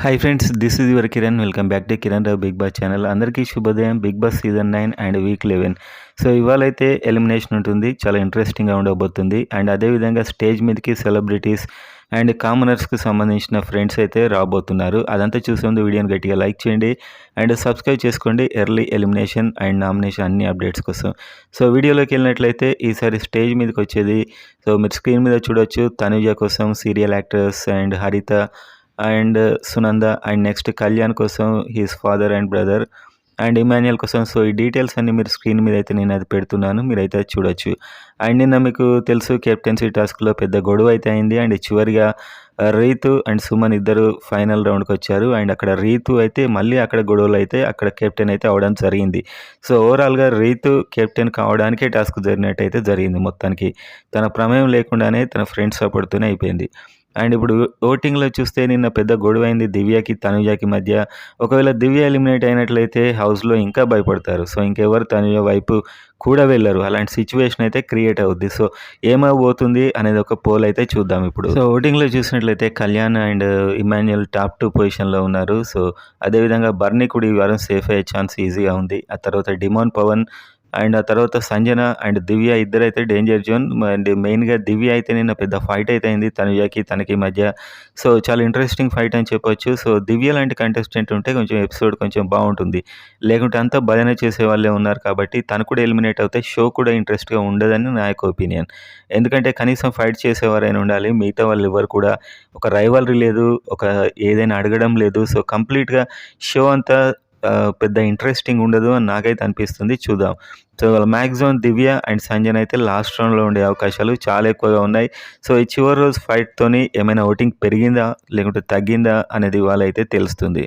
Hi friends, this is your Kiran. Welcome back to Kiran Rao Bigg Boss channel. అందరికీ శుభోదయం. Bigg Boss season 9 and week 11. So ఇవాళైతే elimination ఉంటుంది. చాలా ఇంట్రెస్టింగ్గా ఉండబోతుంది. అండ్ అదేవిధంగా స్టేజ్ మీదకి సెలబ్రిటీస్ అండ్ కామనర్స్కి సంబంధించిన ఫ్రెండ్స్ అయితే రాబోతున్నారు. అదంతా చూసే ముందు వీడియోని గట్టిగా లైక్ చేయండి అండ్ సబ్స్క్రైబ్ చేసుకోండి ఎర్లీ ఎలిమినేషన్ అండ్ నామినేషన్ అన్ని అప్డేట్స్ కోసం. సో వీడియోలోకి వెళ్ళినట్లయితే ఈసారి స్టేజ్ మీదకి వచ్చేది, సో మీరు స్క్రీన్ మీద చూడొచ్చు, తనుజ కోసం serial actors and Haritha and Sunanda and next Kalyan కోసం his father and brother and Emmanuel కోసం. సో ఈ డీటెయిల్స్ అన్ని మీరు స్క్రీన్ మీద అయితే నేను అది పెడుతున్నాను, మీరైతే చూడొచ్చు. అండ్ నిన్న మీకు తెలుసు కెప్టెన్సీ టాస్క్లో పెద్ద గొడవ అయితే అయింది. అండ్ చివరిగా రీతు అండ్ సుమన్ ఇద్దరు ఫైనల్ రౌండ్కి వచ్చారు. అండ్ అక్కడ రీతు అయితే మళ్ళీ అక్కడ గొడవలు అయితే అక్కడ కెప్టెన్ అయితే అవడం జరిగింది. సో ఓవరాల్గా రీతు కెప్టెన్ కావడానికే టాస్క్ జరిగినట్టు అయితే జరిగింది. మొత్తానికి తన ప్రమేయం లేకుండానే తన ఫ్రెండ్స్ సపోర్ట్తోనే అయిపోయింది. అండ్ ఇప్పుడు ఓటింగ్లో చూస్తే నిన్న పెద్ద గొడవ అయింది దివ్యకి తనుజకి మధ్య. ఒకవేళ దివ్య ఎలిమినేట్ అయినట్లయితే హౌస్లో ఇంకా భయపడతారు. సో ఇంకెవరు తనుజ వైపు కూడా వెళ్ళరు. అలాంటి సిచ్యువేషన్ అయితే క్రియేట్ అవుద్ది. సో ఏమైపోతుంది అనేది ఒక పోల్ అయితే చూద్దాం ఇప్పుడు. సో ఓటింగ్లో చూసినట్లయితే కళ్యాణ్ అండ్ ఇమాన్యుయల్ టాప్ 2 పొజిషన్లో ఉన్నారు. సో అదేవిధంగా బర్నీ కూడా ఈ వారం సేఫ్ అయ్యే ఛాన్స్ ఈజీగా ఉంది. ఆ తర్వాత డిమాన్ పవన్ అండ్ ఆ తర్వాత సంజన అండ్ దివ్య ఇద్దరైతే డేంజర్ జోన్. అండ్ మెయిన్గా దివ్య అయితే నిన్న పెద్ద ఫైట్ అయితే అయింది తనుజకి తనకి మధ్య. సో చాలా ఇంట్రెస్టింగ్ ఫైట్ అని చెప్పొచ్చు. సో దివ్య లాంటి కంటెస్టెంట్ ఉంటే కొంచెం ఎపిసోడ్ కొంచెం బాగుంటుంది. లేకుంటే అంతా భజన చేసే వాళ్ళే ఉన్నారు కాబట్టి తను కూడా ఎలిమినేట్ అవుతే షో కూడా ఇంట్రెస్ట్గా ఉండదని నా యొక్క ఒపీనియన్. ఎందుకంటే కనీసం ఫైట్ చేసేవారైనా ఉండాలి. మిగతా వాళ్ళు ఎవరు కూడా ఒక రైవల్రీ లేదు, ఒక ఏదైనా అడగడం లేదు. సో కంప్లీట్గా షో అంతా పెద్ద ఇంట్రెస్టింగ్ ఉండదు అని నాకైతే అనిపిస్తుంది. చూద్దాం. So maximum Divya and Sanjana అయితే లాస్ట్ రౌండ్లో ఉండే అవకాశాలు చాలా ఎక్కువగా ఉన్నాయి. సో ఈ చివరి రోజు ఫైట్తోని ఏమైనా ఓటింగ్ పెరిగిందా లేకుంటే తగ్గిందా అనేది ఇవాళ అయితే తెలుస్తుంది.